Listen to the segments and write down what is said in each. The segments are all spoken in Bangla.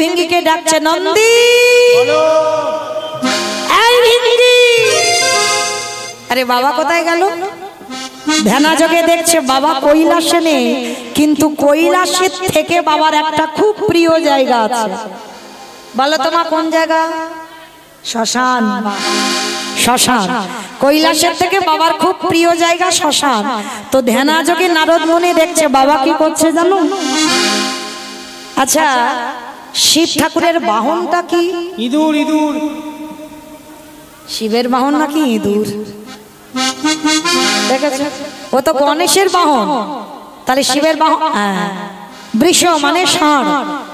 ভিঙ্গি কে ডাকছে নন্দী। এই ভিঙ্গি, আরে বাবা কোথায় গেল? ধ্যানা যোগে দেখছে বাবা কৈলাসে নেই, কিন্তু কৈলাসের থেকে বাবার একটা খুব প্রিয় জায়গা আছে। বলো তোমার কোন জায়গা? শ্মশান। শ্মশান কৈলাসের থেকে বাবার খুব প্রিয় জায়গা শ্মশান। তো ধ্যানা যোগে নারদ মুনি দেখছে বাবা কি করছে জানো? আচ্ছা, শিব ঠাকুরের বাহনটা কি? ইঁদুর। ইঁদুর শিবের বাহন নাকি ইঁদুর? দেখেছ, ও তো গণেশের বাহন, তাহলে শিবের বাহন বৃষ মানে ষাঁড়।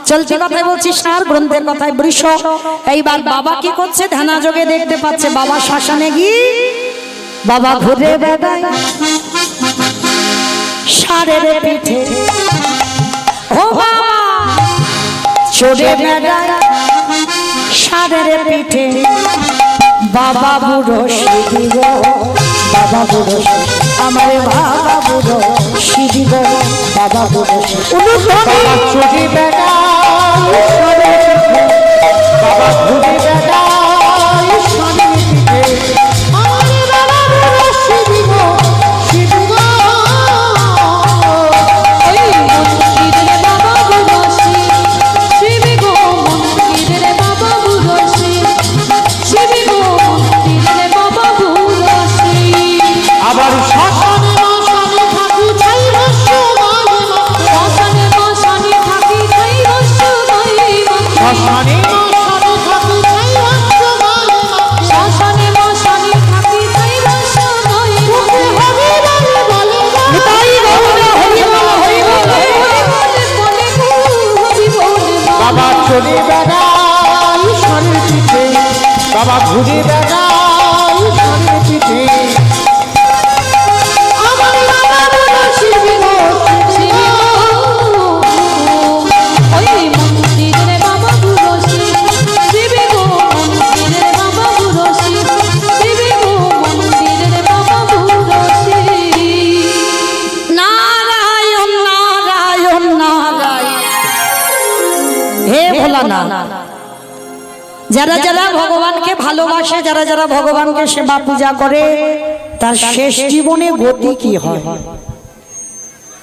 চলতি কথায় বলছি ষাঁড়, গ্রন্থের কথায় বৃষ। এইবার বাবা কি করছে? ধ্যানা যোগে দেখতে পাচ্ছে বাবা শ্মশানে গিয়ে বাবা ঘুরে বেড়ায় ষাঁড়ের পিঠে। ও বাবা চড়ে বেড়ায় ষাঁড়ের পিঠে। বাবা বুড়ো শিবি গো, বাবা বুড়ো আমার বাবা বুড়ো শিবি গো, বাবা বুড়ো বাবা চড়ে বেড়ায় বাবা ঘুরে বেড়ায় ষাঁড়ের পিঠে। আমার বাবা বুড়ো শিবি গো, শিবি গো। আবার শ্মশানে মশানে থাকি ছাই রস্য গায়ে মাখা। শ্মশানে মশানে থাকি ছাই রস্য গায়ে মাখা। শ্মশানে মশানে থাকি ছাই রস্য গায়ে মাখা। শ্মশানে মশানে থাকি ছাই রস্য গায়ে মাখা। হরি বলে বলে নিতাই গৌর হরি বলে হরি বলে হরি বলে। বাবা চলে বেড়ায় ষাঁড়ের পিঠে, বাবা ঘুরে বেড়ায় ষাঁড়ের পিঠে। যারা যারা ভগবানকে ভালোবাসে, যারা যারা ভগবানকে সেবা পূজা করে, তার শেষ জীবনে গতি কি হয়?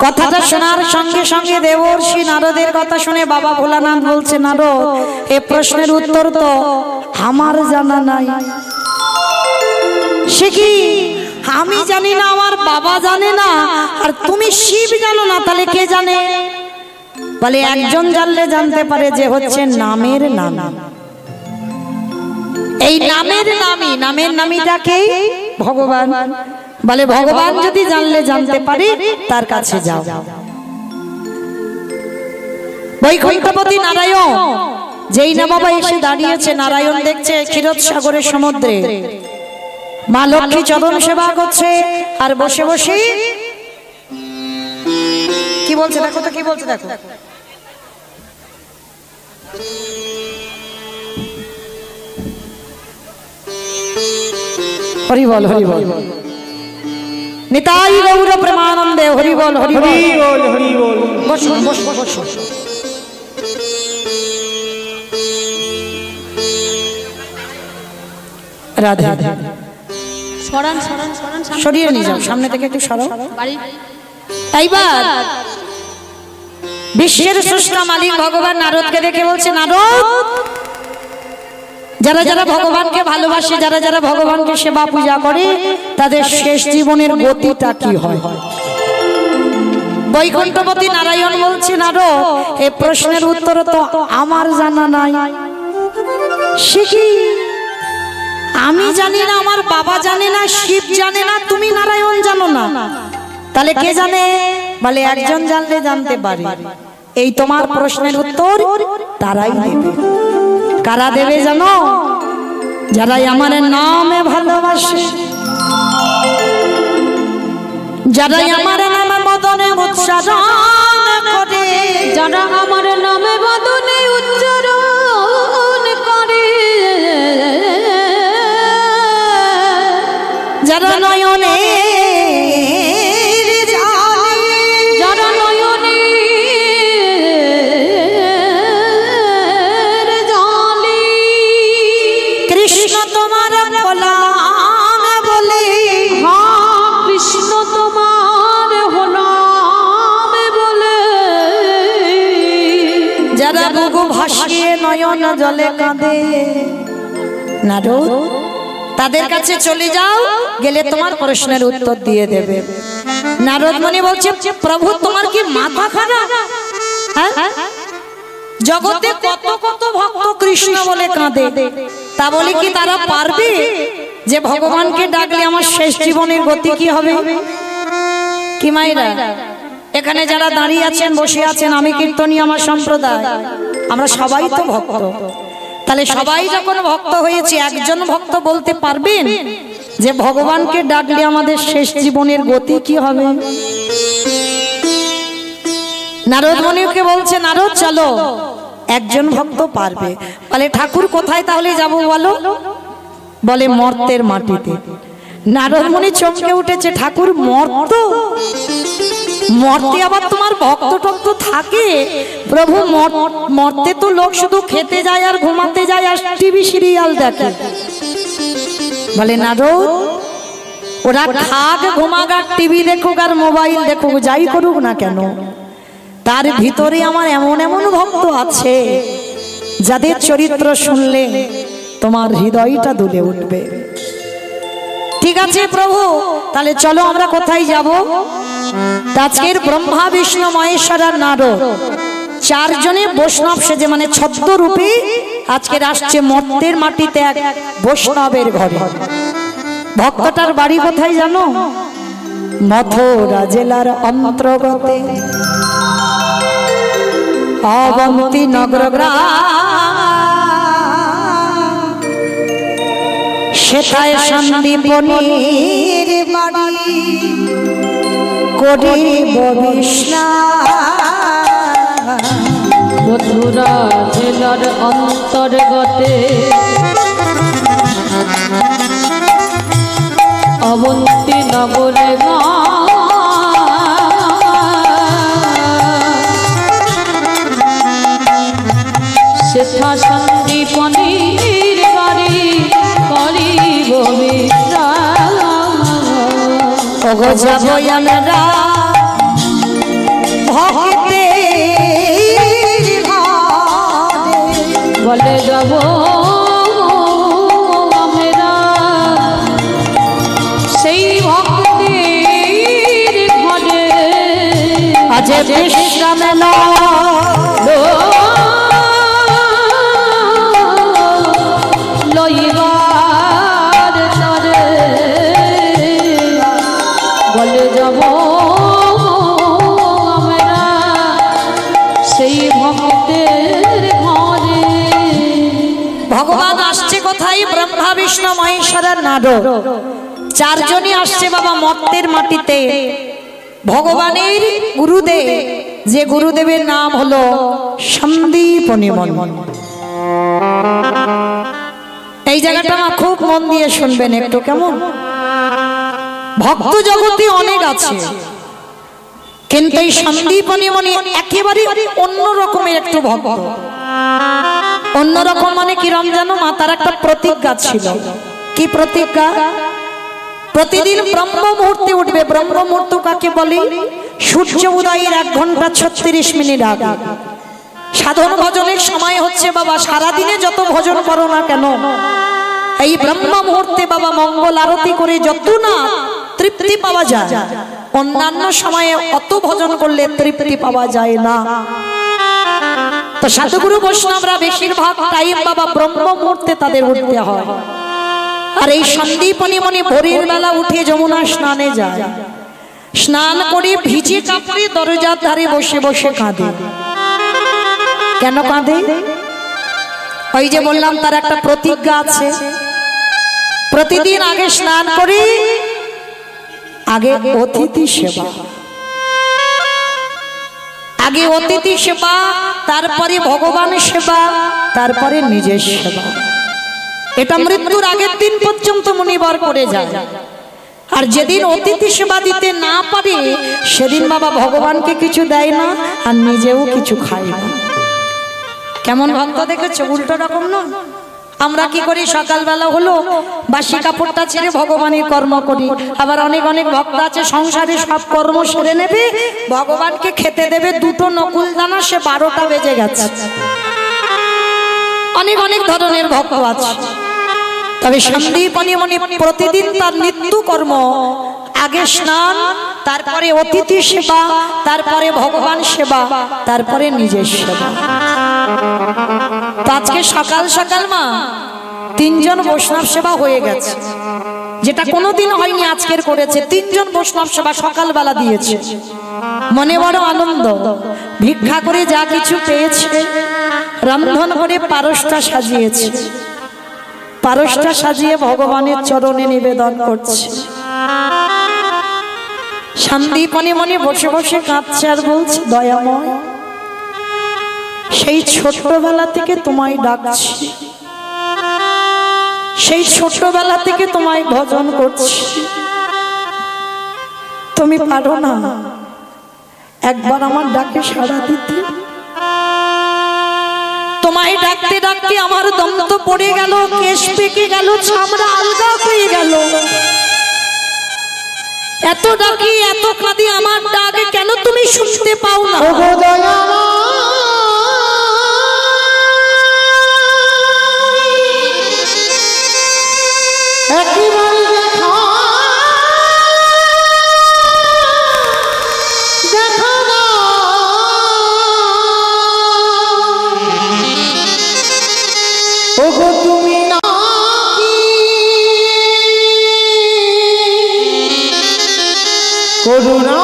কথাটা শোনার সঙ্গে সঙ্গে দেবর্ষি নারদের কথা শুনে বাবা ভোলানাথ বলছে, নারদ এ প্রশ্নের উত্তর তো আমার জানা নাই। সে কি? আমি জানি না, আমার বাবা জানে না, আর তুমি শিব জানো না, তাহলে কে জানে? বলে একজন জানলে জানতে পারে, যে হচ্ছে নামের নাম। এই নামের নামী, নামের নামীটাকে ভগবান। বলে ভগবান যদি জানলে জানতে পারে, তার কাছে যাও। বৈকুণ্ঠপতি নারায়ণ যেই না বাবা এসে দাঁড়িয়েছে, নারায়ণ দেখছে ক্ষীরসাগরের সমুদ্রে মা লক্ষ্মী চরণ সেবা করছে, আর বসে বসে কি বলছে দেখো তো, কি বলছে দেখো। হরি বল হরি বল, নিতাই গৌর প্রেমানন্দে হরি বল হরি বল হরি বল। বসুন বসুন বসুন। রাধে সরান সরান সরান, সরিয়ে নিয়ে যাও, সামনে থেকে একটু সরাও। এইবার বিশ্বের স্রষ্টা মালিক ভগবান নারদকে দেখে বলছে, নারদ যারা যারা ভগবানকে ভালোবাসে, যারা যারা ভগবানকে সেবা পূজা করে, তাদের শেষ জীবনের গতিটা কি হয়? বৈকুণ্ঠপতি নারায়ণ বলছে, নারদ এই প্রশ্নের উত্তর তো আমার জানা নাই। সে কি? আমি জানি না, আমার বাবা জানে না, শিব জানে না, তুমি নারায়ণ জানো না, তাহলে কে জানে? বলে একজন জানলে জানতে পারে। এই তোমার প্রশ্নের উত্তর তারাই দেবে। কারা দেবে জানো? যারাই আমার নামে ভালোবাসে, যারাই আমার নামে বদনে উচ্চারণ করে, যারা আমার নামে বদনে উচ্চারণ করে, যারা নয়নে তোমার হলাম বলে, হ্যাঁ কৃষ্ণ তোমার হলাম বলে, যারা বুকু ভাসিয়ে নয়ন জলে কাঁদে, নারদ তাদের কাছে চলে যাও, গেলে তোমার প্রশ্নের উত্তর দিয়ে দেবে। নারদ মুনি বলছে, প্রভু তোমার কি মাথা খারাপ? হ্যাঁ, জগতে কত কত ভক্ত কৃষ্ণ বলে কাঁদে, তা বলে কি তারা পারবে যে ভগবানকে ডাকলে আমার শেষ জীবনের গতি কি হবে? কি মাইরা এখানে যারা দাঁড়িয়ে আছেন, বসে আছেন, আমি কীর্তনী, আমার সম্প্রদায়, আমরা সবাই তো ভক্ত। তাহলে সবাই যখন ভক্ত হয়েছে, একজন ভক্ত বলতে পারবেন যে ভগবানকে ডাকলে আমাদের শেষ জীবনের গতি কি হবে? নারদ মুনিকে বলছে, নারদ চলো, একজন ভক্ত পারবে। বলে ঠাকুর কোথায় তাহলে যাব বলো? বলে মর্তের মাটিতে। নারদ মুনি চমকে উঠেছে, ঠাকুর মর্ত? মর্তে আবার তোমার ভক্ত টক্ত থাকে? প্রভু মর্তে তো লোক শুধু খেতে যায় আর ঘুমাতে যায় আর টিভি সিরিয়াল দেখে। বলে নারদ, ওরা খাক, ঘুমাক, আর টিভি দেখুক আর মোবাইল দেখুক, যাই করুক না কেন, তার ভিতরে আমার এমন এমন ভক্ত আছে যাদের চরিত্র শুনলে তোমার হৃদয়টা দুলে উঠবে। ঠিক আছে প্রভু, তাহলে চলো আমরা কোথায় যাব? আজকের ব্রহ্মা বিষ্ণু মহেশ্বর আর নারদ চারজনে বৈষ্ণব সেজে, মানে ছদ্ম রূপে আজকের আসছে মর্তের মাটিতে এক বৈষ্ণবের ঘরে। ভক্তটার বাড়ি কোথায় জানো? মথুরা জেলার অন্তর্গতে অবন্তী নগর গ্রাম, সেথায় সন্দীপনীর বাড়ি করিব বিস্নান। মথুরা জেলার অন্তর্গতে অবন্তী নগরে সেথা সন্দীপনীর বাড়ি করিব বিশ্রাম। ওগো যাব আমরা ভক্তে বলে যাব আমরা সেই ভক্তির ঘরে, আজ বিশ্রাম লইবার তরে। বলে যাব আমরা সেই ভক্তের ঘরে। ভগবান আসছে কোথায়? ব্রহ্মা বিষ্ণু মহেশ্বর আর নারদ চারজনই আসছে বাবা মর্তের মাটিতে। ভগবানের গুরুদেব, যে গুরুদেবের নাম হলো সন্দীপনী মুনি। এই জায়গাটা আমার খুব মন দিয়ে শুনবেন একটু, কেমন? ভক্ত জগতে অনেক আছে, কিন্তু এই সন্দীপনী মুনি একেবারে অন্য রকমের একটু ভক্ত। অন্যরকম মানে কিরম জানো? মাতার একটা প্রতিজ্ঞা ছিল। কি প্রতিজ্ঞা? প্রতিদিন ব্রহ্ম মুহূর্তে উঠবে। ব্রহ্ম মুহূর্ত কাকে বলে? সূর্য উদয়ের 1 ঘন্টা 36 মিনিট আগে সাধন ভজনের সময় হচ্ছে বাবা। সারাদিনে যত ভজন করো না কেন, এই ব্রহ্ম মুহূর্তে বাবা মঙ্গল আরতি করে যত না তৃপ্তি পাওয়া যায়, অন্যান্য সময়ে অত ভজন করলে তৃপ্তি পাওয়া যায় না। তো সাধুগুরু বৈষ্ণবরা বেশিরভাগ টাইম বাবা ব্রহ্ম মুহূর্তে তাদের উঠতে হয়। আর এই সন্দীপনী মুনি ভোরের বেলা উঠে যমুনা স্নানে যায়। স্নান করে ভিজে কাপড়ে দরজার ধারে বসে বসে কাঁদে। কেন কাঁদে? ওই যে বললাম তার একটা প্রতিজ্ঞা আছে। প্রতিদিন আগে স্নান করে আগে অতিথি সেবা, আগে অতিথি সেবা, তারপরে ভগবানের সেবা, তারপরে নিজের সেবা। এটা মৃত্যুর আগের দিন পর্যন্ত মুনিবর করে যায়। আর যেদিন অতিথি সেবা দিতে না পারে সেদিন বাবা ভগবানকে কিছু দেয় না আর নিজেও কিছু খায় না। কেমন ভক্ত দেখেছো? উল্টো রকম না? আমরা কি করি, সকালবেলা হলো বাসি কাপড়টা ছেড়ে ভগবানের কর্ম করি। আবার অনেক অনেক ভক্ত আছে সংসারে সব কর্ম সেরে নেবে, ভগবানকে খেতে দেবে দুটো নকুল দানা, সে 12টা বেজে গেছে। অনেক অনেক ধরনের ভক্ত আছে। তবে সন্দীপনী মনি প্রতিদিন তার নিত্য কর্ম, আগে স্নান, তারপরে অতিথি সেবা, তারপরে ভগবান সেবা, তারপরে নিজের সেবা। তো আজকে সকাল সকাল মা 3 জন বৈষ্ণব সেবা হয়ে গেছে, যেটা কোনোদিন হয়নি, আজকের করেছে। 3 জন বৈষ্ণব সেবা সকালবেলা দিয়েছে, মনে বড় আনন্দ। ভিক্ষা করে যা কিছু পেয়েছে রন্ধন করে পারসটা সাজিয়েছে, পারসটা সাজিয়ে ভগবানের চরণে নিবেদন করছে। সন্দীপনী মনে বসে বসে কাঁদছে আর বলছে, দয়াময়, সেই ছোট্টবেলা থেকে তোমায় ডাকছি, সেই ছোট্টবেলা থেকে তোমায় ভজন করছি, তুমি পারো না একবার আমার ডাকে সাড়া দিতে? তোমায় ডাকতে ডাকতে আমার দম তো পড়ে গেল, কেশ পেকে গেল, চামড়া আলগা হয়ে গেল। এত ডাকি, এত কাঁদি, আমার ডাক কেন তুমি শুনতে পাও না? তুমি করুণা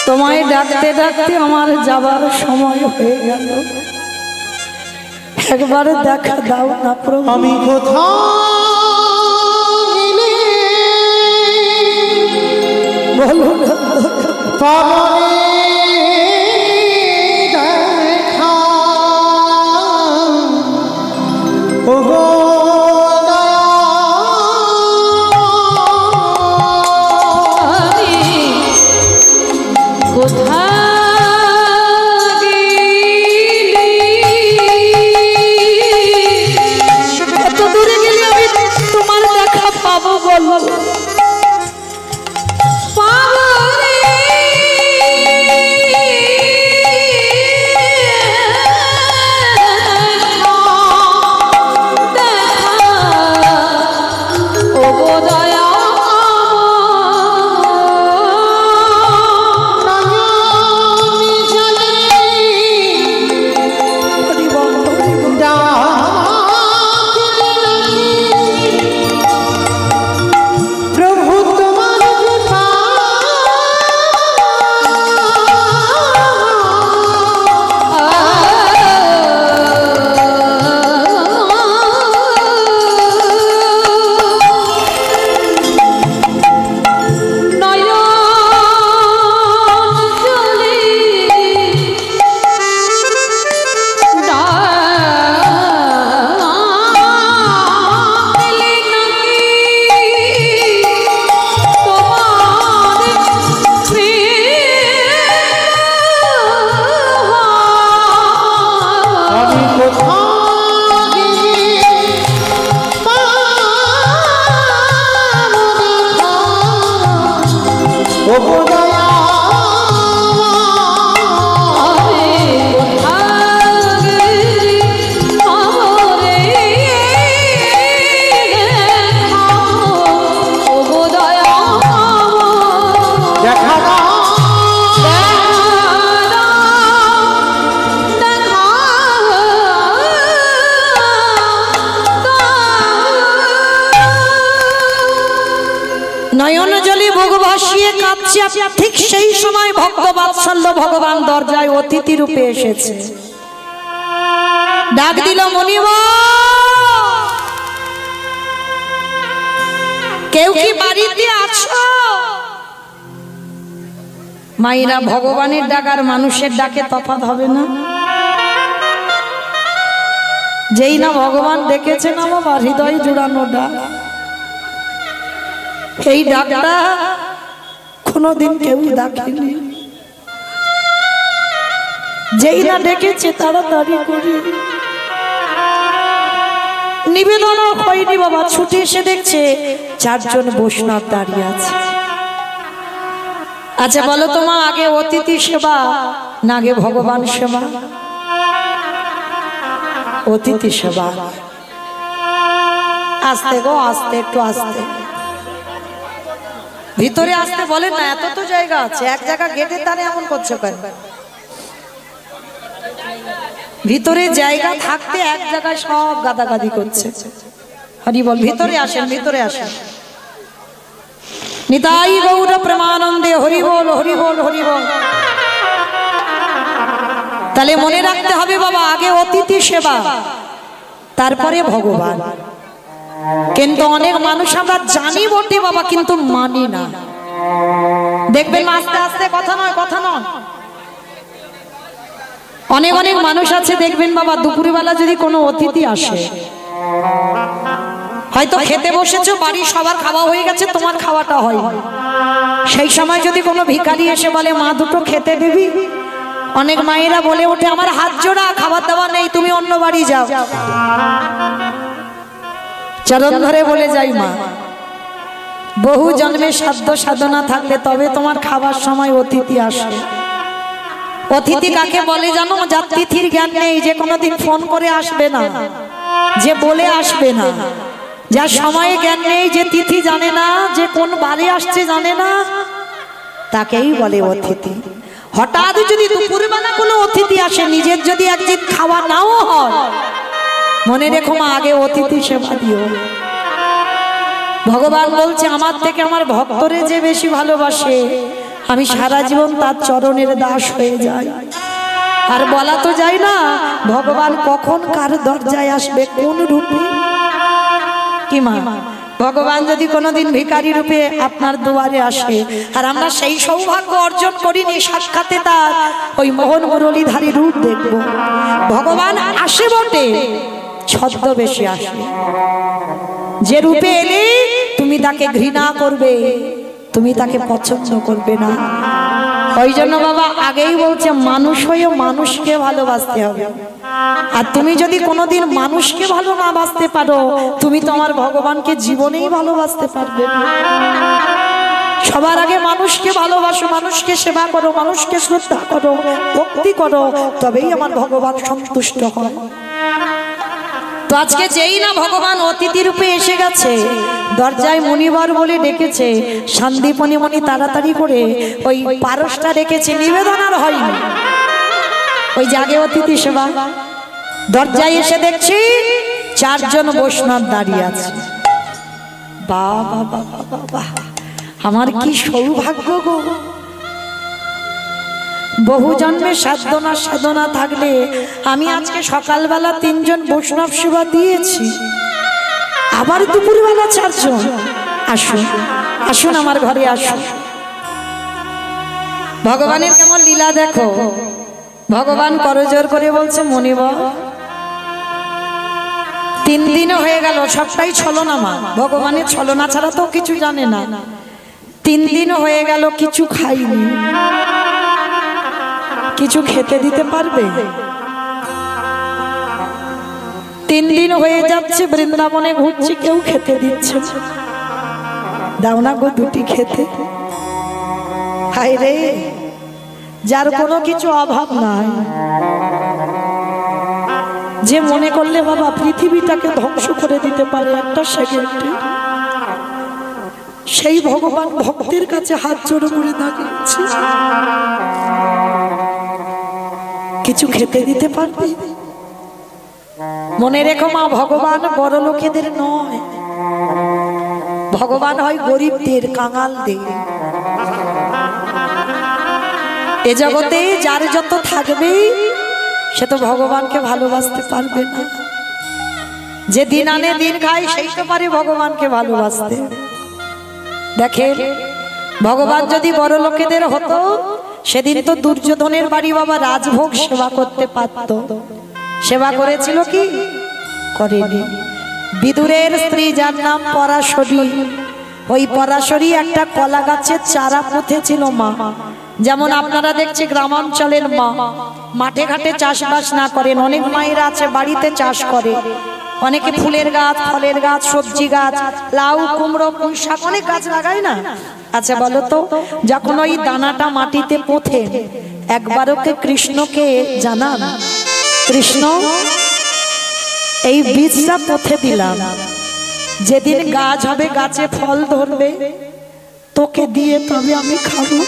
তোমায় ডাকতে ডাকতে আমার যাবার সময় হয়ে গেল, একবার দেখা দাও না প্রভু। আমি কোথাও বলো না পাবনে দেখা ওগো নয়ন জলে বুক ভাসিয়ে কাঁদছে, ঠিক সেই সময় ভক্ত বাৎসল্য ভগবান দরজায় অতিথি রূপে এসেছে। ডাক দিল, মনিব কেউ কি বাড়িতে আছো? মায়েরা, ভগবানের ডাক আর মানুষের ডাকে তফাৎ হবে না? যেই না ভগবান ডেকেছেন আমার হৃদয় জুড়ানো ডাক, এই ডাকটা কোনোদিন কেউ ডাকেনি। যেই না ডেকেছে তাড়াতাড়ি করে নিবেদন হয়নি বাবা, ছুটে এসে দেখছে 4 জন বৈষ্ণব দাঁড়িয়ে আছে। আচ্ছা বলো তোমা, আগে অতিথি সেবা না আগে ভগবান সেবা? অতিথি সেবা। আস্তে গো আস্তে, একটু আস্তে, ভিতরে আসতে বলেন না, এত তো জায়গা আছে। এক জায়গা গেটে তারে এমন করছে কেন? ভিতরে জায়গা থাকতে এক জায়গায় সব গাদাগাদি করছে। হরি বল, ভিতরে আসেন, ভিতরে আসেন। নিতাই গৌর প্রেমানন্দে, হরি বল হরি বল হরি বল। তাহলে মনে রাখতে হবে বাবা, আগে অতিথি সেবা তারপরে ভগবান। কিন্তু অনেক মানুষ আমরা জানি বটে বাবা, কিন্তু মানি না। দেখবেন আস্তে আস্তে, কথা নয় কথা নয়, অনেক অনেক মানুষ আছে দেখবেন বাবা, দুপুরবেলা যদি কোনো অতিথি আসে, হয়তো খেতে বসেছো, বাড়ি সবার খাওয়া হয়ে গেছে, তোমার খাওয়াটা হয়, সেই সময় যদি কোনো ভিখারি এসে বলে মা দুটো খেতে দিবি, অনেক মায়েরা বলে ওঠে আমার হাত জোড়া, খাবার দাবার নেই, তুমি অন্য বাড়ি যাও। চরণ ধরে বলে যাই মা, বহু জন্মে সাধ্য সাধনা থাকলে তবে তোমার খাবার সময় অতিথি আসে। অতিথি কাকে বলে জানো? যার তিথির জ্ঞান নেই, যে কোনোদিন ফোন করে আসবে না, যে বলে আসবে না, যার সময়ে জ্ঞান নেই, যে তিথি জানে না, যে কোন বারে আসছে জানে না, তাকেই বলে অতিথি। হঠাৎ যদি দুপুরবেলা কোনো অতিথি আসে, নিজের যদি একদিন খাওয়া নাও হয়, মনে রেখো মা, আগে অতিথি সেবা দিও। ভগবান বলছে আমার থেকে আমার ভক্তরে যে বেশি ভালোবাসে, আমি সারা জীবন তার চরণের দাস হয়ে যাই। আর বলা তো যায় না ভগবান কখন কার দরজায় আসবে, কোন রূপে। কি মা, ভগবান যদি কোনোদিন ভিখারি রূপে আপনার দুয়ারে আসে, আর আমরা সেই সৌভাগ্য অর্জন করিনি সাক্ষাতে তার ওই মোহন মুরলীধারী রূপ দেখব। ভগবান আসে বটে, ছদ্মবেশে আসে। যে রূপে এলে তুমি তাকে ঘৃণা করবে, তুমি তাকে পছন্দ করবে না। ওই জন্য বাবা আগেই বলছে মানুষ হয়ে মানুষকে ভালোবাসতে হবে। আর তুমি যদি কোনোদিন মানুষকে ভালো না বাসতে পারো, তুমি তোমার ভগবানকে জীবনেই ভালোবাসতে পারবে না। সবার আগে মানুষকে ভালোবাসো, মানুষকে সেবা করো, মানুষকে শ্রদ্ধা করো, ভক্তি করো, তবেই আমার ভগবান সন্তুষ্ট হয়। তো আজকে যেই না ভগবান অতিথি রূপে এসে গেছে, দরজায় মণিবর বলে ডেকেছে, সন্দীপনি মণি তাড়াতাড়ি করে ওই পারসটা রেখেছে, নিবেদন আর হয়নি। ওই জাগে অতিথি সেবা, দরজায় এসে দেখছি 4 জন বৈষ্ণব দাঁড়িয়ে আছে। বাবা বাবা বাবা, আমার কি সৌভাগ্য গো! বহু জন্মে সাধনা সাধনা থাকলে আমি আজকে সকালবেলা 3 জন বৈষ্ণব সেবা দিয়েছি, আবার দুপুরবেলা 4 জন। আসুন আসুন আমার ঘরে আসুন। ভগবানের কেমন লীলা দেখো। ভগবান করজোর করে বলছে মণিবর, 3 দিনও হয়ে গেল, সবটাই ছলনা মা, ভগবানের ছলনা ছাড়া তো কিছু জানে না। 3 দিনও হয়ে গেল, কিছু খাইনি, কিছু খেতে দিতে পারবে? 3 দিন হয়ে যাচ্ছে, বৃন্দাবনে ঘুরছি, কেউ খেতে দিচ্ছে, দাও না গো 2টি খেতে। হায় রে, যার কোনো কিছু অভাব নাই, যে মনে করলে বাবা পৃথিবীটাকে ধ্বংস করে দিতে পারে একটা সেকেন্ডে, সেই ভগবান ভক্তের কাছে হাত জোড়ো করে দাঁড়িয়েছে, কিছু খেতে দিতে পারবে? মনে রেখো মা, ভগবান বড় লোকেদের নয়, ভগবান হয় গরিবদের, কাঙালদের। এ জগতে যার যত থাকবে সে তো ভগবানকে ভালোবাসতে পারবে না। যে দিন আনে দিন খায় সেই তো পারে ভগবানকে ভালোবাসতে। দেখেন, ভগবান যদি বড় লোকেদের হতো, সেদিন তো দুর্যোধনের বাড়ি বাবা রাজভোগ সেবা করতে পারত। সেবা করেছিল কি? করেনি। বিদুরের স্ত্রী যার নাম পরাশরী, ওই পরাশরী একটা কলা গাছের চারা পুঁতেছিল মা, যেমন আপনারা দেখছি গ্রামাঞ্চলের মা মাঠে ঘাটে চাষবাস না করেন, অনেক মায়েরা আছে বাড়িতে চাষ করে, অনেকে ফুলের গাছ, ফলের গাছ, সবজি গাছ, লাউ, কুমড়ো, পুঁই শাক অনেক গাছ লাগায় না। আচ্ছা বলো তো, যখন ওই দানাটা মাটিতে পোঁথে একবারও কে কৃষ্ণকে জানান, কৃষ্ণ এই বীজটা পোঁথে দিলাম, যেদিন গাছ হবে, গাছে ফল ধরবে, তোকে দিয়ে তবে আমি খাবো।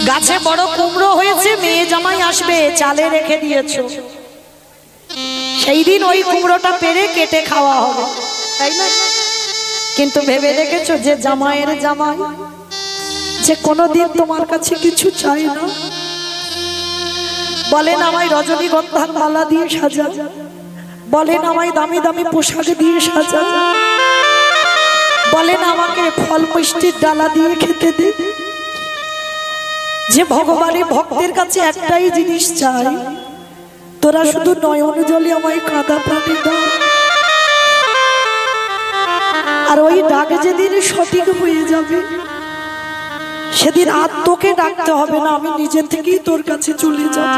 গাছে বড় কুমড়ো হয়েছে, মেয়ে জামাই আসবে, চালে রেখে দিয়েছো, সেই দিন ওই কুমড়োটা পেরে কেটে খাওয়া হবে, তাই না? কিন্তু ভেবে দেখেছো যে জামাইয়ের জামাই, যে কোনোদিন তোমার কাছে কিছু চাই না, বলেন আমায় রজনীগন্ধার মালা দিয়ে সাজা, বলেন আমায় দামি দামি পোশাক দিয়ে সাজা, বলেন আমাকে ফল মিষ্টির ডালা দিয়ে খেতে দে, যে ভগবানের ভক্তের কাছে একটাই জিনিস চাই, তোরা শুধু নয়ন জলে আমায় কাঁদা পানি দাও। আর ওই ডাক যেদিন সঠিক হয়ে যাবে, সেদিন আর তোকে ডাকতে হবে না, আমি নিজে থেকেই তোর কাছে চলে যাব।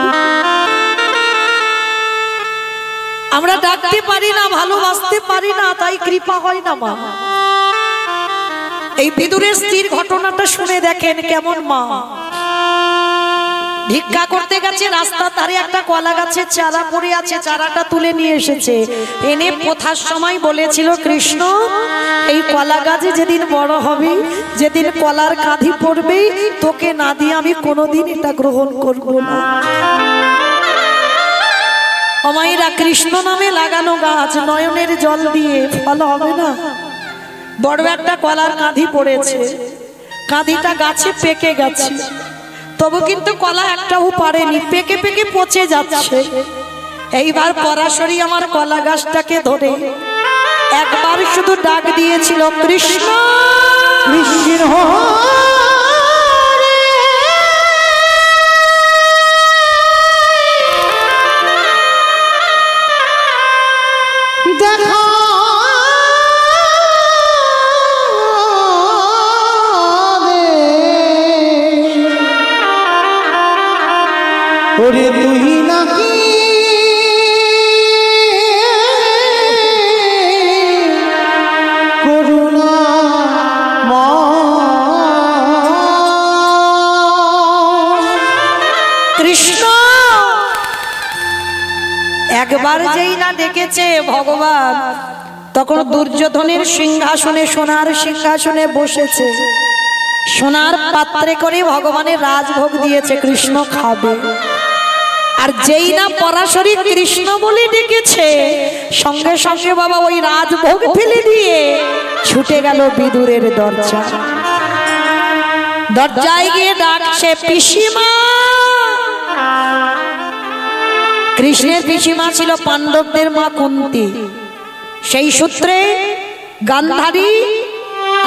আমরা ডাকতে পারি না, ভালোবাসতে পারি না, তাই কৃপা হয় না মা। এই বিদুরের স্ত্রীর ঘটনাটা শুনে দেখেন কেমন মা ভিক্ষা করতে গেছে, রাস্তার ধারে একটা কলা গাছের চারা পড়ে আছে, চারাটা তুলে নিয়ে এসেছে, এনে পোথার সময় বলেছিল, কৃষ্ণ এই কলা গাছে যেদিন বড় হবে, যেদিন কলার কাঁধি পড়বে, তোকে না দিয়ে আমি কোনোদিন এটা গ্রহণ করব না। আমাইরা কৃষ্ণ নামে লাগানো গাছ নয়নের জল দিয়ে ফল হবে না। বড় একটা কলার কাঁধি পড়েছে, কাঁধিটা গাছে পেকে গেছে, তবু কিন্তু কলা একটাও পারেনি, পেকে পেকে পচে যাচ্ছে। এইবার পরাশরী আমার কলা গাছটাকে ধরে একবার শুধু ডাক দিয়েছিল, কৃষ্ণ কৃষ্ণ দেখা ওরে তুই নাকি করুণা কৃষ্ণ একবার যেই না ডেকেছে ভগবান, তখন দুর্যোধনের সিংহাসনে, সোনার সিংহাসনে বসেছে, সোনার পাত্রে করে ভগবানের রাজভোগ দিয়েছে, কৃষ্ণ খাবে। আর যেই না পরাশরী কৃষ্ণ বলে ডেকেছে, সঙ্গে সঙ্গে বাবা ওই রাজভোগ ফেলে দিয়ে ছুটে গেল বিদুরের দরজা। দরজায় গিয়ে ডাকছে, পিসিমা। কৃষ্ণের পিসিমা ছিল পাণ্ডবদের মা কুন্তি, সেই সূত্রে গান্ধারী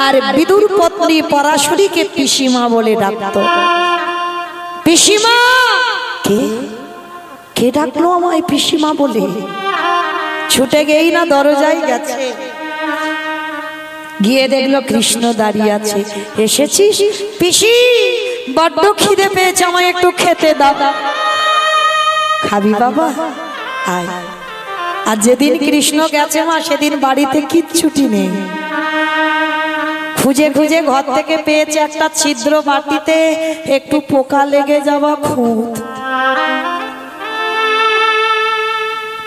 আর বিদুর পত্নী পরাশরীকে পিসিমা বলে ডাকত। পিসিমা, কে কে ডাকলো আমায় পিসিমা বলে? ছুটে গেই না দরজায় গেছে, গিয়ে দেখলো কৃষ্ণ দাঁড়িয়ে আছে। এসেছিস পিসি? বড্ড খিদে পেয়েছে, আমায় একটু খেতে দাও। খাবি বাবা? আয়। আর যেদিন কৃষ্ণ গেছে মা, সেদিন বাড়িতে কিচ্ছুটি নেই। খুঁজে খুঁজে ঘর থেকে পেয়েছে একটা ছিদ্র বাটিতে একটু পোকা লেগে যাওয়া খুঁত।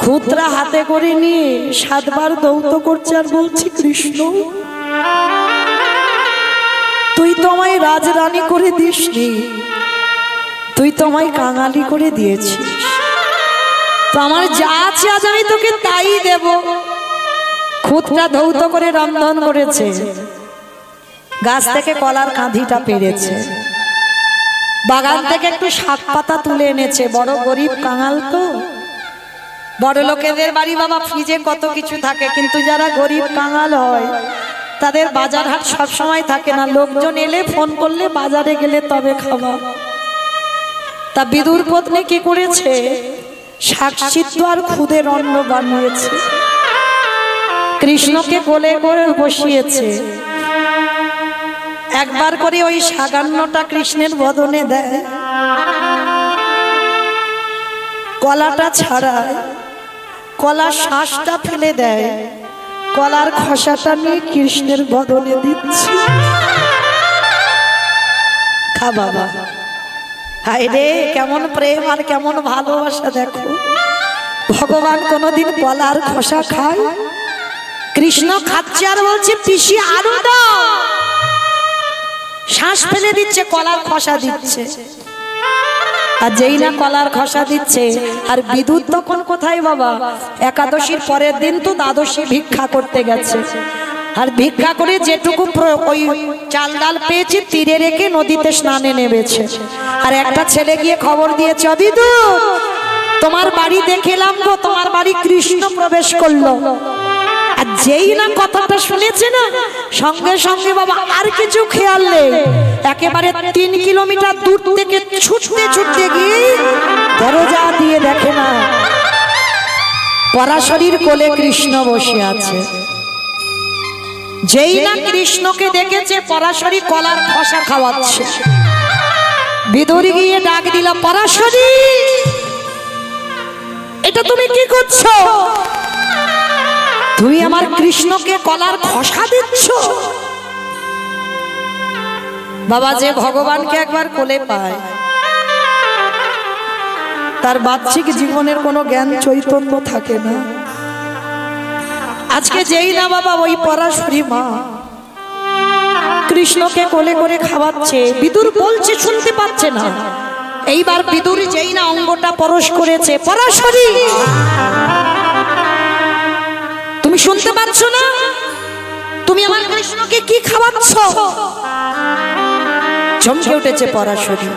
খুঁতরা হাতে করে নিয়ে 7 বার দৌত করছে আর বলছে, কৃষ্ণ তুই তো আমায় রাজরানী করে দিসনি, তুই তো আমায় কাঙালি করে দিয়েছিস, তো আমার যা আছে আজ আমি তোকে তাই দেব। খুঁতটা ধৌত করে রন্ধন করেছে, গাছ থেকে কলার কাঁধিটা পেরেছে, বাগান থেকে একটু শাক পাতা তুলে এনেছে। বড় গরিব কাঙাল তো, বড় লোকেদের বাড়ি বাবা ফ্রিজে কত কিছু থাকে, কিন্তু যারা গরিব কাঙাল হয় তাদের বাজার হাট সব সময় থাকে না, লোকজন এলে ফোন করলে বাজারে গেলে তবে খাওয়া। তা বিদুর পত্নী কি করেছে, শাক সিদ্ধ আর খুদের অন্ন বানিয়েছে, কৃষ্ণকে কোলে করে বসিয়েছে। একবার করে ওই ৫৭টা কৃষ্ণের বদনে দেয়, কলাটা ছাড়ায়, কলার শ্বাসটা ফেলে দেয়, কলার খোসাটা নিয়ে কৃষ্ণের বদনে দিচ্ছে। খা বাবা। হায় রে, কেমন প্রেম আর কেমন ভালোবাসা দেখো। ভগবান কোনোদিন কলার খোসা খায়? কৃষ্ণ খাচ্ছে আর বলছে পিসি আরো দাও। শ্বাস ফেলে দিচ্ছে, কলার খোসা দিচ্ছে। আর যেই না কলার খোসা দিচ্ছে, আর বিদ্যুৎ তখন কোথায় বাবা? একাদশীর পরের দিন তো দ্বাদশী ভিক্ষা করতে গেছে। আর ভিক্ষা করে যেটুকু ওই চাল ডাল পেয়েছে তীরে রেখে নদীতে স্নানে নেমেছে। আর একটা ছেলে গিয়ে খবর দিয়েছে, বিদ্যুৎ তোমার বাড়ি দেখেলাম গো, তোমার বাড়ি কৃষ্ণ প্রবেশ করলো। আর যেই না কথাটা শুনেছে না, সঙ্গে সঙ্গে বাবা আর কিছু খেয়াল নেই, একেবারে ৩ কিলোমিটার দূর থেকে ছুটতে ছুটতে গিয়ে দরজা দিয়ে দেখে না পরাশরীর কোলে কৃষ্ণ বসে আছে। যেই না কৃষ্ণকে দেখেছে, পরাশরী কলার খোসা খাওয়াচ্ছে। বিদুর গিয়ে ডাক দিল, পরাশরী এটা তুমি কি করছো? তুমি আমার কৃষ্ণকে কলার খোসা দিচ্ছ? বাবা, যে ভগবানকে একবার কোলে পায় তার বাহ্যিক জীবনের কোনো জ্ঞান চৈতন্য থাকে না। আজকে যেই না বাবা ওই পরাশরী মা কৃষ্ণকে কোলে করে খাওয়াচ্ছে, বিদুর বলছে শুনতে পাচ্ছে না। এইবার বিদুর যেই না অঙ্গটা পরশ করেছে, পরাশরী তুমি শুনতে পাচ্ছ না? তুমি আমার কৃষ্ণকে কি খাওয়াচ্ছ? চমকে উঠেছে পরাশরী।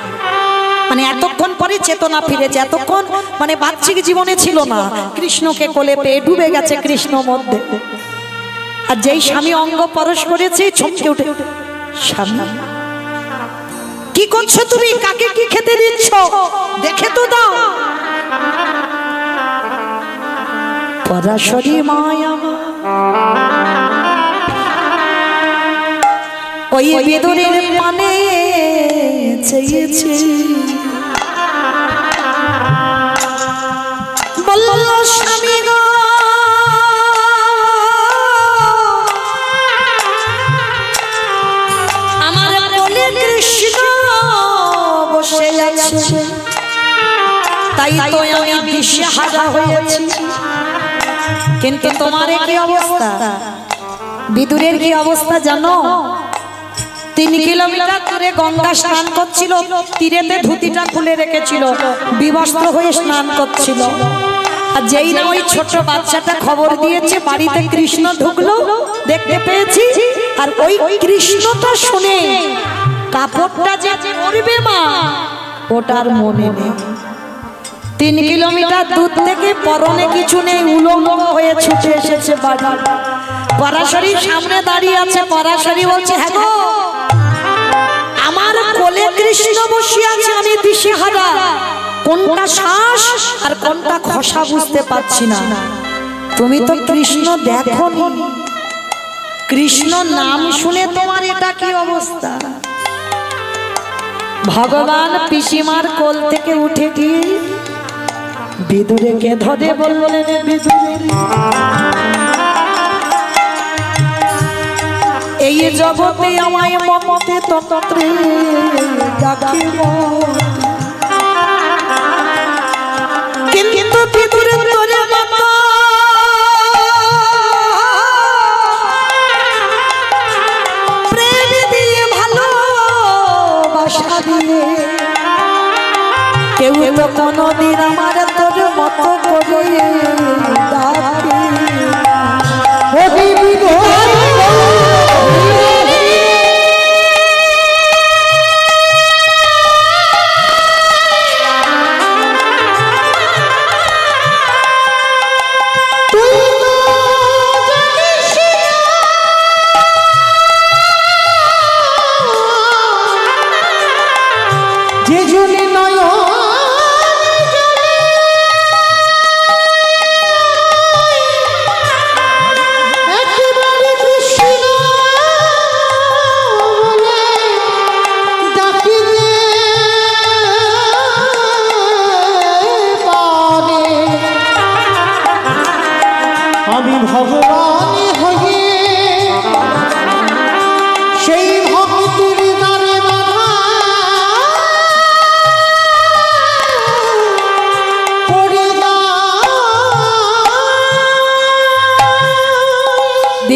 মানে এতক্ষণ পরে চেতনা ফিরেছে, এতক্ষণ মানে বাহ্যিক জীবনে ছিল না। কৃষ্ণকে কোলে পেয়ে ডুবে গেছে কৃষ্ণ মধ্যে। আর যেই স্বামী অঙ্গ পরশ করেছে, চমকে উঠে, স্বামী কি করছো তুমি? কাকে কি খেতে দিচ্ছ? দেখে তো দাও। পরাশরী মায়া ওই বিদুরের পানে চেয়েছে, বলল স্বামী গো আমার কোলে কৃষ্ণ বসে আছে, তাই তো আমি দিশেহারা হয়েছি। কিন্তু তোমার কি অবস্থা? বিদুরের কি অবস্থা জানো? 3 কিলোমিটার দূরে গঙ্গা স্নান করছিল, তীরেতে ধুতিটা খুলে রেখেছিল, বিবস্ত্র হয়ে স্নান করছিল। আর যেই না ওই ছোট বাচ্চাটা খবর দিয়েছে বাড়িতে কৃষ্ণ ঢুকলো, দেখতে পেয়েছি। আর ওই কৃষ্ণটা শুনে কাপড়টা যে পরবে মা ওটার মনে নেই। 3 কিলোমিটার দূর থেকে পরনে কিছু নেই, উলঙ্গ হয়ে ছুটে এসেছে বাড়ি। পরাশরী সামনে দাঁড়িয়ে আছে। পরাশরী বলছে, হ্যাঁ গো আমার কোলে কৃষ্ণ বসে আছে, আমি দিশেহারা, কোনটা শ্বাস আর কোনটা খোসা বুঝতে পারছি না। তুমি তো কৃষ্ণ দেখোনি, কৃষ্ণ নাম শুনে তোমার এটা কি অবস্থা? ভগবান পিসিমার কোল থেকে উঠে গিয়ে বিদুরকে ধরে বললেন, বিদুর এই জগতে আমায় মমতে তন্ত্রে ডাকিব, কিন্তু বিদুরে তোরে মতো প্রেম দিয়ে ভালোবাসা দিয়ে কেউ তো কোনদিন আমার তোর মতো করে ডাকে।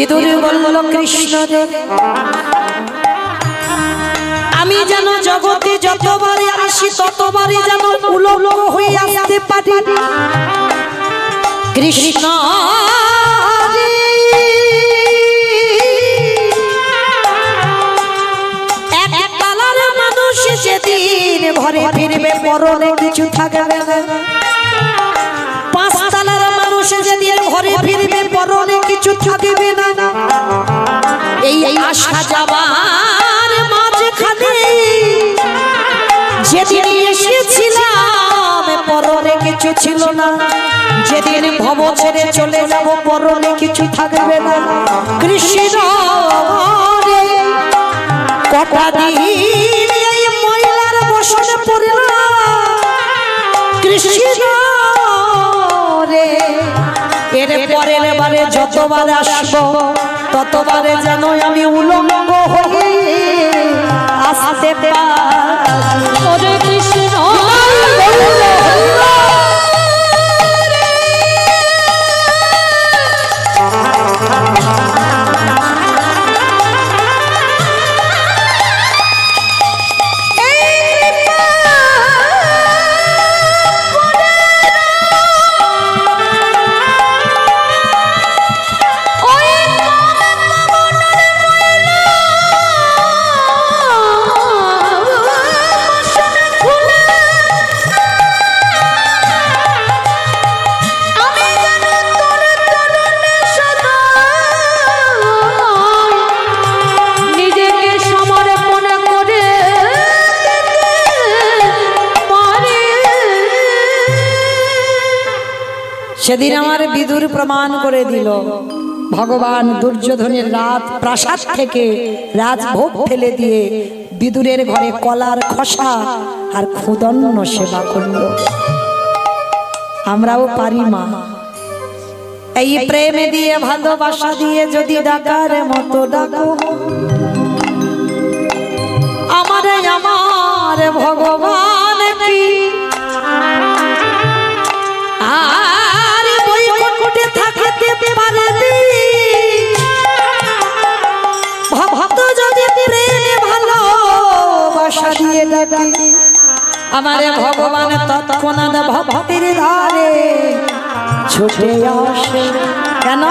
বিদুর বলল কৃষ্ণ রে, আমি যেন জগতে যতবারে আসি ততবারে যেন উলঙ্গ হয়ে আসতে পারি। কৃষ্ণ এক পালার মানুষ যেদিন ঘরে ফিরবে পরনে কিছু থাকবে না, পাঁচতলার মানুষ যেদিন ঘরে ফিরবে পরনে কিছু থাকবে না। এই আসা যাবার মাঝখানে যেদিন এসেছিলাম পরনে কিছু ছিল না, যেদিন ভব ছেড়ে চলে যাব পরনে কিছু থাকবে না। কৃষ্ণ রে, কটা দিন এই ময়লার বসনে পড়লাম। কৃষ্ণ রে, এর পরের বারে যতবার আসবো ততবারে যেন আমি উলঙ্গ হয়ে আসতে পারি। কৃষ্ণ সেদিন আমার বিদুর প্রমাণ করে দিল, ভগবান দুর্যোধনের রাত প্রাসাদ থেকে রাজভোগ ফেলে দিয়ে বিদুরের ঘরে কলার খোসা আর ক্ষুদন্ন সেবা করল। আমরাও পারি মা, এই প্রেমে দিয়ে ভালোবাসা দিয়ে যদি ডাকার মতো ডাকো, আমার আমার ভগবান কি আর বৈকুণ্ঠে থাকতে পারবি? ভক্ত যদি প্রেমে ভালোবাসা দিয়ে ডাকে, আমার ভগবান তৎক্ষণাৎ ভক্তির ধারে ছুটে আসে। কেন?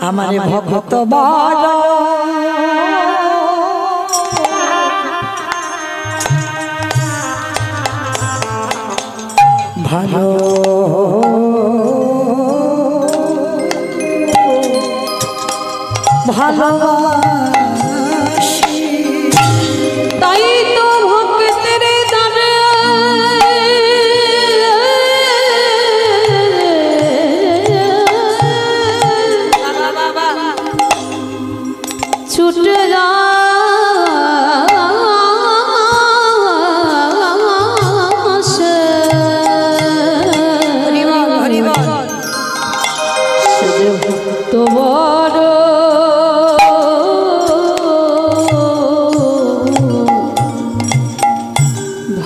আমার ভক্ত বড় ভালো, ভালোবাসি, তাই তো ভক্তের দানে ছুটে যা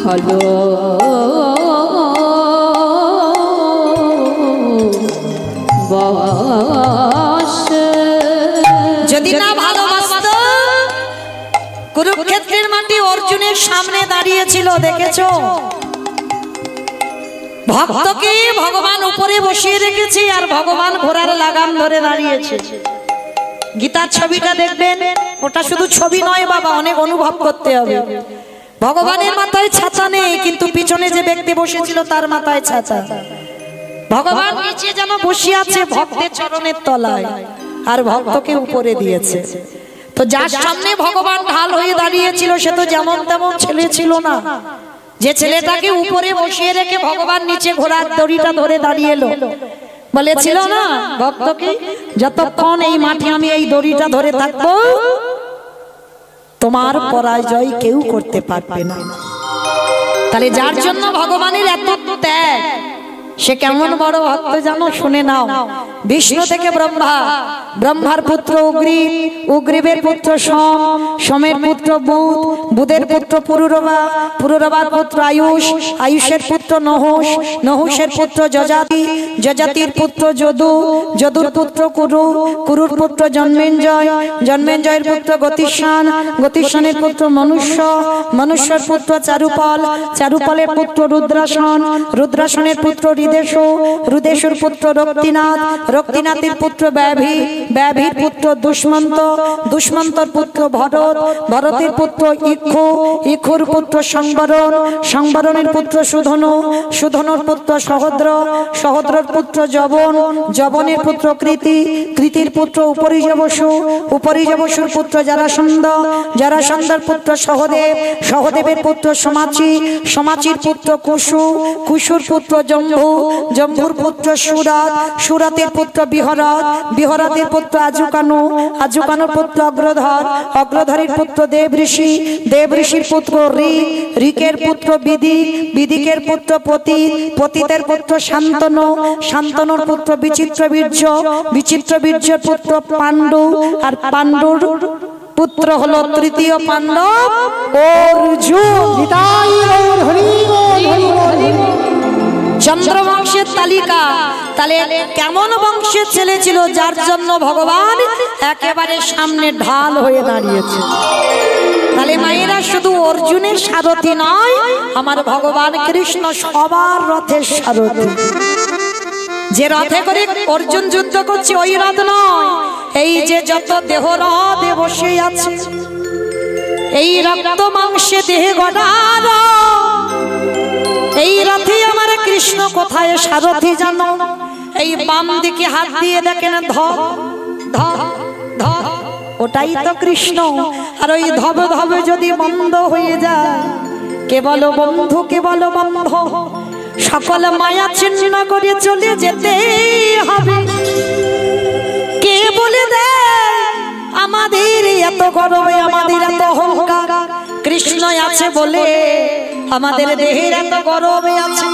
ভালো যদি না ভালোবাসত, কুরুক্ষেত্রের মাটি অর্জুনের সামনে দাঁড়িয়েছিল, দেখেছো? ভক্তকে ভগবান উপরে বসিয়ে রেখেছে আর ভগবান ঘোড়ার লাগাম ধরে দাঁড়িয়েছে। গীতার ছবিটা দেখবেন, ওটা শুধু ছবি নয় বাবা, অনেক অনুভব করতে হবে। ভগবানের মাথায় ছাতা নেই, কিন্তু পিছনে যে ব্যক্তি বসেছিল তার মাথায় ছাতা। ভগবান নিচে যেন বসে আছে ভক্তের চরণের তলায়, আর ভক্তকে উপরে দিয়েছে। তো যার সামনে ভগবান ঢাল হয়ে দাঁড়িয়েছিল সে তো যেমন তেমন ছেলে ছিল না, যে ছেলেটাকে উপরে বসিয়ে রেখে ভগবান নিচে ঘোড়ার দড়িটা ধরে দাঁড়িয়ে এলো। বলেছিল না ভক্তকে, যতক্ষণ এই মাঠে আমি এই দড়িটা ধরে থাকবো তোমার পরাজয় কেউ করতে পারবে না। তাহলে যার জন্য ভগবানের এত ত্যাগ, সে কেমন বড় ভক্ত জানো? শুনে নাও। বিষ্ণু থেকে ব্রহ্মা, ব্রহ্মার পুত্র উগ্রীব, উগ্রীবের পুত্র সোম, সোমের পুত্র বুধ, বুধের পুত্র পুরুরবা, পুরুরবার পুত্র আয়ুষ, আয়ুষের পুত্র নহুষ, নহুষের পুত্র যজাতি, যজাতির পুত্র যদু, যদুর পুত্র কুরু, কুরুর পুত্র জন্মেঞ্জয়, জন্মেঞ্জয়ের পুত্র গতিষ্ঠান, গতিষ্ঠানের পুত্র মনুষ্য, মনুষ্যের পুত্র চারুপল, চারুপলের পুত্র রুদ্রাসন, রুদ্রাসনের পুত্র হৃদেশ, হৃদেশুর পুত্র রক্তিনাথ, রক্তিনাথের পুত্র ব্যাভি, ব্যাভির পুত্র দুষ্মন্ত, দুষ্মন্তর পুত্র ভরত, ভরতের পুত্র ইক্ষু, ইক্ষুর পুত্র সংবরণ, সংবরণের পুত্র সুধনু, সুধনুর পুত্র সহদ্র, সহদ্রর পুত্র যবন, যবনের পুত্র কৃতি, কৃতির পুত্র উপরিযবসু, উপরিযবসুর পুত্র জারাসন্ধ, জারাসন্ধর পুত্র সহদেব, সহদেবের পুত্র সমাচি, সমাচির পুত্র কুশু, কুশুর পুত্র জম্ভু, জম্ভুর পুত্র সুরাত, সুরাতের পুত্র বিহরত, বিহরতের পুত্র আজুকানু, আজুকানুর পুত্র অগ্রধর, অগ্রধরের পুত্র দেব ঋষি, দেব ঋষির পুত্র ঋক, ঋকের পুত্র বিদিক, বিদিকের পুত্র পতিত, পতিতের পুত্র শান্তনু, শান্তনুর পুত্র বিচিত্রবীর্য, বিচিত্রবীর্যের পুত্র পাণ্ডু, আর পাণ্ডুর পুত্র হলো তৃতীয় পাণ্ডব অর্জুন। চন্দ্রবংশের তালিকা, তাহলে কেমন বংশের ছেলে ছিল যার জন্য ভগবান একেবারে সামনে ঢাল হয়ে দাঁড়িয়েছে। তাহলে মায়েরা শুধু অর্জুনের সারথি নয়, আমার ভগবান কৃষ্ণ সবার রথের সারথি। যে রথে করে অর্জুন যুদ্ধ করছে ওই রথ নয়, এই যে যত দেহ রথে বসে আছে, এই রক্ত মাংসে দেহে গড়া, এই রথে আমার কৃষ্ণ কোথায় সারথি জানো? এই বাম দিকে হাত দিয়ে দেখেন ধপ ধপ ধপ, ওটাই তো কৃষ্ণ। আর ওই ধব ধবে যদি বন্ধ হয়ে যায়, কে বলো বন্ধু, কে বলো বন্ধু, সকল মায়া ছিন্ন করে চলে যেতে হবে। কে বলে দেয় আমাদের এত গর্বে, আমাদের এত অহংকার? কৃষ্ণ আছে বলে আমাদের দেহের এত গর্বে আছে।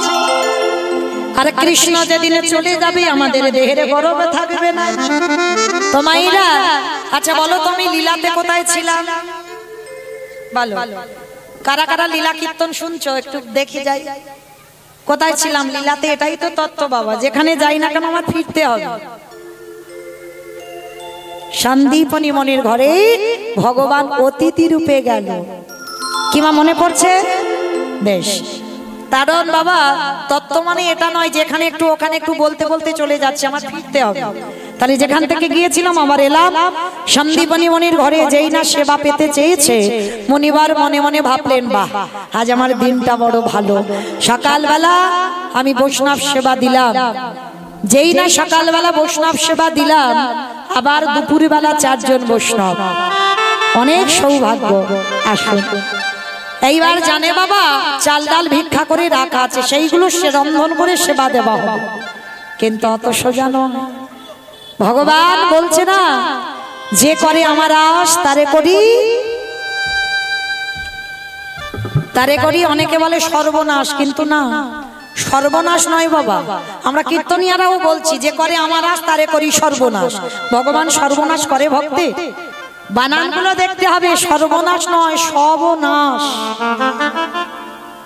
আর কৃষ্ণ যেদিন চলে যাবে আমাদের দেহের গর্বে থাকবে না। তো মাইরা, আচ্ছা বলো তুমি লীলাতে কোথায় ছিলাম? বলো, কারা কারা লীলা কীর্তন শুনছো? একটু দেখি যাই, কোথায় ছিলাম লীলাতে? এটাই তো তত্ত্ব বাবা, যেখানে যাই না কেন আমার ফিরতে হবে। সন্দীপনী মনির ঘরে ভগবান অতিথি রূপে গেল, কিমা মনে পড়ছে? বেশ, কারণ বাবা তত্ত্ব মানে এটা নয় যেখানে একটু ওখানে একটু বলতে বলতে চলে যাচ্ছে, আমার ফিরতে হবে। তাহলে যেখান থেকে গিয়েছিলাম আবার এলাম সন্দীপনী মনির ঘরে। যেই না সেবা পেতে চেয়েছে, মনিবার মনে মনে ভাবলেন, বাহ আজ আমার দিনটা বড় ভালো। সকালবেলা আমি বৈষ্ণব সেবা দিলাম, যেই না সকালবেলা বৈষ্ণব সেবা দিলাম, আবার দুপুরবেলা 4 জন বৈষ্ণব, অনেক সৌভাগ্য। আসুন, এইবার জানে বাবা চাল ডাল ভিক্ষা করে রাখা আছে, সেইগুলো সে রন্ধন করে সেবা দেওয়া হবে। কিন্তু অত সোজা নয়। ভগবান বলছে না, যে করে আমার আশ তারে করি, তারে করি। অনেকে বলে সর্বনাশ, কিন্তু না, সর্বনাশ নয় বাবা। আমরা কীর্তনিয়ারাও বলছি, যে করে আমার আশ তারে করি সর্বনাশ। ভগবান সর্বনাশ করে ভক্তে? বানানগুলো দেখতে হবে, সর্বনাশ নয়, সর্বনাশ।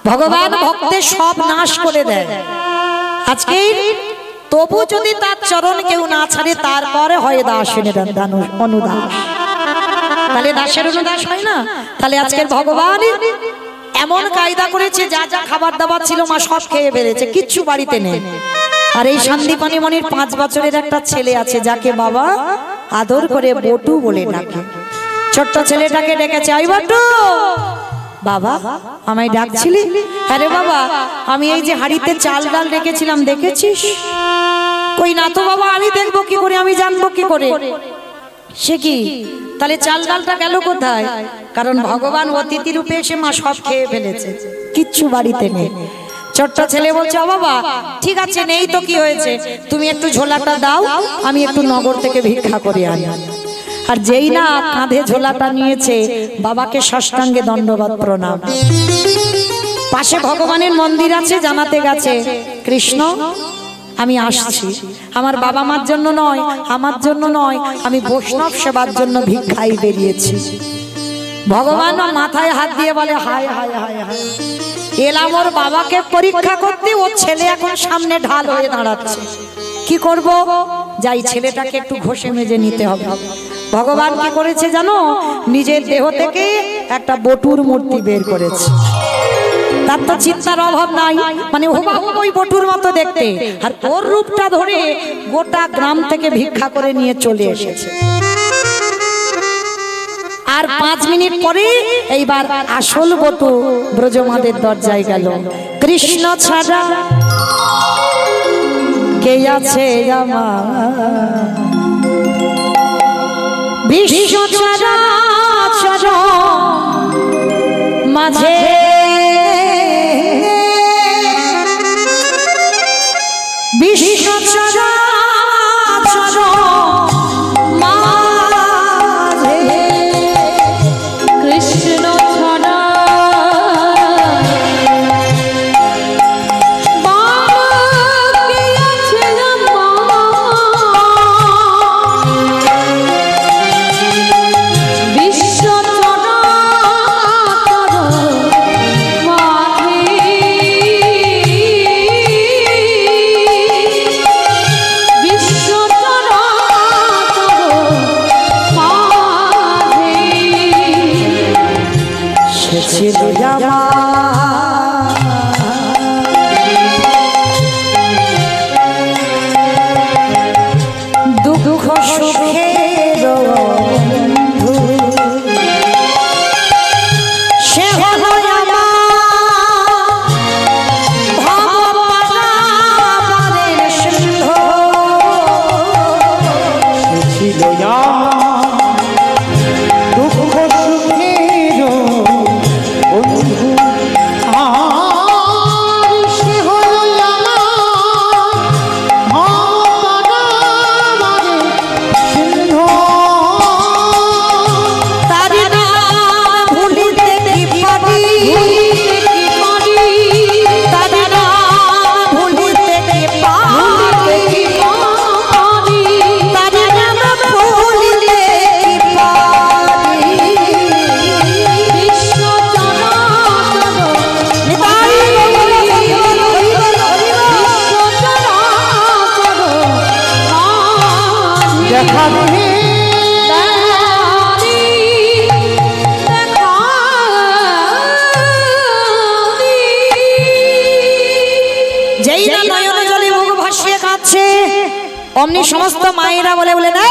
ভগবান ভক্তের সব নাশ করে দেয়। আজকে তবু যদি তার চরণ কেউ না ছাড়ে, তারপরে হয় দাসের অনুদাস। তাহলে দাসের অনুদাস হয় না? তাহলে আজকের ভগবান এমন কায়দা করেছে, যা যা খাবার দাবার ছিল মা সব খেয়ে বেড়েছে, কিচ্ছু বাড়িতে নেই। আর এই সন্দীপনী মনির 5 বছরের একটা ছেলে আছে, যাকে বাবা আদর করে বটু বলে ডাকে। ছোট্ট ছেলেটাকে ডেকেছে, আই বটু। বাবা আমায় ডাকছিলি? আরে বাবা, আমি এই যে হাড়িতে চাল ডাল রেখেছিলাম, দেখেছিস? কই না তো বাবা, আমি দেখবো কি করে, আমি জানবো কি করে? সে কি, তাহলে চাল ডালটা গেল কোথায়? কারণ ভগবান অতিথি রূপে এসে মা সব খেয়ে ফেলেছে, কিচ্ছু বাড়িতে নেই। ছোট্ট ছেলে বলছে, বাবা ঠিক আছে, নেই তো কি হয়েছে, তুমি একটু ঝোলাটা দাও, আমি একটু নগর থেকে ভিক্ষা করে আনি। আর যেই না কাঁধে ঝোলাটা নিয়েছে, বাবাকে সাষ্টাঙ্গে দণ্ডবাদ প্রণাম। পাশে ভগবানের মন্দির আছে, জানাতে গেছে, কৃষ্ণ আমি আসছি, আমার বাবা মার জন্য নয়, আমার জন্য নয়, আমি বৈষ্ণব সেবার জন্য ভিক্ষাই বেরিয়েছি। ভগবান মাথায় হাত দিয়ে বলে হায় হায় হায় হায়, এলাম ওর বাবাকে পরীক্ষা করতে, ওর ছেলে এখন সামনে ঢাল হয়ে দাঁড়াচ্ছে, কি করব? যাই ছেলেটাকে একটু ঘষে মেজে নিতে হবে। ভগবান কি করেছে জানো? নিজের দেহ থেকে একটা বটুর মূর্তি বের করেছে। তার তো চিন্তার অভাব নাই, মানে হুবহু ওই বটুর মতো দেখতে, আর ওর রূপটা ধরে গোটা গ্রাম থেকে ভিক্ষা করে নিয়ে চলে এসেছে। আর 5 মিনিট পরে এইবার আসল বটু ব্রজমাদের দরজায় গেল। কৃষ্ণ ছাড়া কে আছে আমার, বিশ্ব চরাচর মাঝে বিশ্ব চরাচর মাঝে কৃষ্ণ ছাড়া বাকি আছে বিশ্ব ছিল দুঃখ সুখের বন্ধু, সে হলো ভগবানের সিন্ধু, ছিল দুঃখ সুখের বন্ধু, আর সে হলো ভগবানের সিন্ধু। তার নাম ভুলিতে কি পারি, তার নাম ভুলিতে কি পারি, তার নাম ভুলিতে কি পারি, বিশ্ব চরাচর নিতাই দেখা দিয়ে যেই না নয়ন জলে মুখ ভাসিয়ে কাঁদছে, অমনি সমস্ত মায়েরা বলে বলে না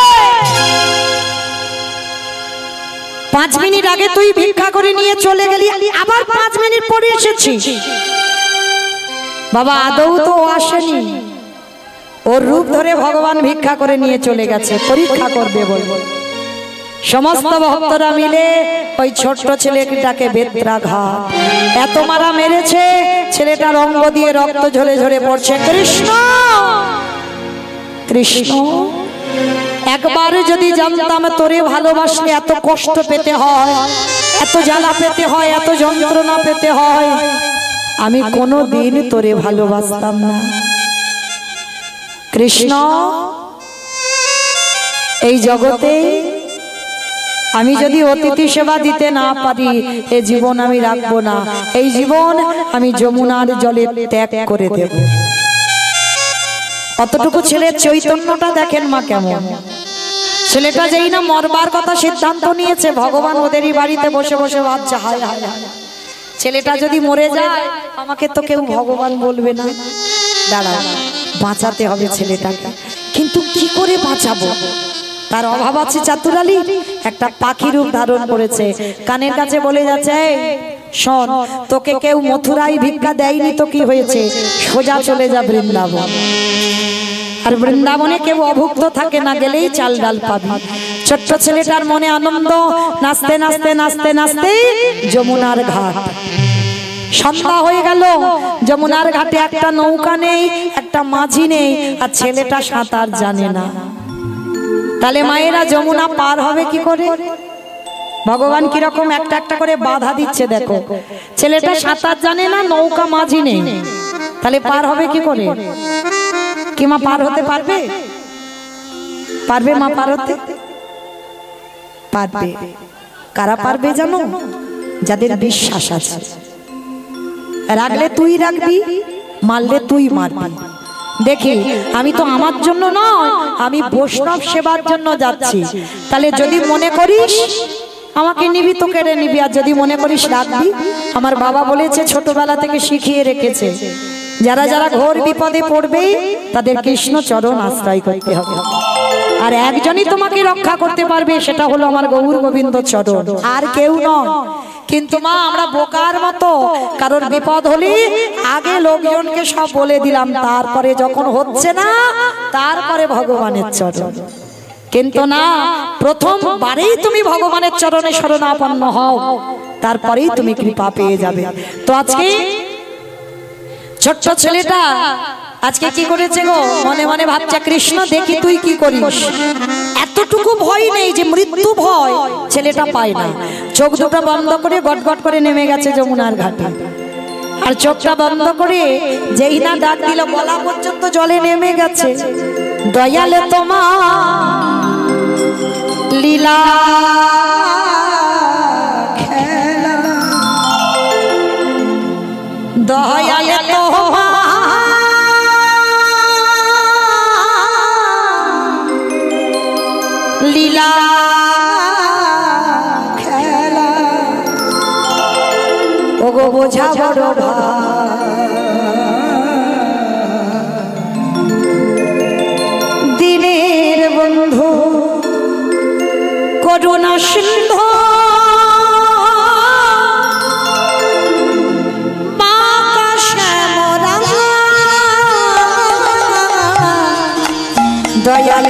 5 মিনিট আগে তুই ভিক্ষা করে নিয়ে চলে গেলি, আবার 5 মিনিট পরে এসেছিস। বাবা আদৌ তো ও আসেনি, ওর রূপ ধরে ভগবান ভিক্ষা করে নিয়ে চলে গেছে, পরীক্ষা করবে বলবো। সমস্ত ভক্তরা মিলে ওই ছোট্ট ছেলেটাকে বেত্রাঘাত এত মারা মেরেছে, ছেলেটার অঙ্গ দিয়ে রক্ত ঝরে ঝরে পড়ছে। কৃষ্ণ কৃষ্ণ, একবার যদি জানতাম তোরে ভালোবাসলে এত কষ্ট পেতে হয়, এত জ্বালা পেতে হয়, এত যন্ত্রণা পেতে হয়, আমি কোনোদিন তোরে ভালোবাসতাম না। কৃষ্ণ, এই জগতে আমি যদি অতিথি সেবা দিতে না পারি, এ জীবন আমি রাখবো না, এই জীবন আমি যমুনার জলে ত্যাগ করে দেব। অতটুকু ছেলের চৈতন্যটা দেখেন মা কেমন। ছেলেটা যেই না মরবার কথা সিদ্ধান্ত নিয়েছে, ভগবান ওদেরই বাড়িতে বসে বসে ভাবছে হায় হায় হায়, ছেলেটা যদি মরে যায় আমাকে তো কেউ ভগবান বলবে না, দাঁড়া বাঁচাতে হবে ছেলেটাকে, কিন্তু কি করে বাঁচাবো? তার অভাব আছে চাতুরালি, একটা পাখি রূপ ধারণ করেছে, কানের কাছে বলে যাচ্ছে শোন, তোকে কেউ মথুরায় ভিক্ষা দেয়নি তো কি হয়েছে, সোজা চলে যা বৃন্দাবন। আর বৃন্দাবনে কেউ অভুক্ত থাকে না, গেলেই চাল ডাল পাবি। ছোট্ট ছেলেটার মনে আনন্দ, নাচতে নাচতে নাচতে নাচতে যমুনার ঘাট। সন্ধ্যা হয়ে গেল, যমুনার ঘাটে একটা নৌকা নেই, একটা মাঝি নেই, আর ছেলেটা সাঁতার জানে না। তাহলে মায়েরা যমুনা পার হবে কি করে? ভগবান কিরকম একটা একটা করে বাধা দিচ্ছে দেখো। ছেলেটা সাঁতার জানে না, নৌকা মাঝি নেই, তাহলে পার হবে কি করে? কি মা পার হতে পারবে? পারবে মা পার হতে? পারবে। কারা পারবে জানো? যাদের বিশ্বাস আছে। রাখলে তুই রাখবি, মারলে তুই মারবি। দেখি আমি তো আমার জন্য নয়, আমি বৈষ্ণব সেবার জন্য যাচ্ছি। তাহলে যদি মনে করিস আমাকে নিবি তো কেড়ে নিবি, আর যদি মনে করিস রাখবি। আমার বাবা বলেছে, ছোটবেলা থেকে শিখিয়ে রেখেছে, যারা যারা ঘোর বিপদে পড়বে তাদের কৃষ্ণ চরণ আশ্রয় করতে হবে। আর একজনই তোমাকে রক্ষা করতে পারবে, সেটা হলো আমার গৌর গোবিন্দ চরণ, আর কেউ নয়। কিন্তু মা আমরা বোকার মতো কারোর বিপদ হলে আগে লোকজনকে সব বলে দিলাম, তারপরে যখন হচ্ছে না তারপরে ভগবানের চরণ। কিন্তু না, প্রথমবারেই তুমি ভগবানের চরণে শরণাপন্ন হও, তারপরেই তুমি কৃপা পেয়ে যাবে। তো আজকে ছোট্ট ছেলেটা আজকে কি করেছে গো? মনে মনে ভাবছে, কৃষ্ণ দেখি তুই কি করিস। এতটুকু ভয় নেই যে মৃত্যু ভয় ছেলেটা পায় না। চোখ দুটো বন্ধ করে গটগট করে নেমে গেছে যমুনার ঘাটে। আর চোখটা বন্ধ করে যেই না ডাক দিল, গলা পর্যন্ত জলে নেমে গেছে। দয়ালে তোমার লীলা খেলা, দয়ালে তোমার লীলা খেলা, ওগো বোঝা বড় দিনের বন্ধু করুণা সিন্ধু দয়াল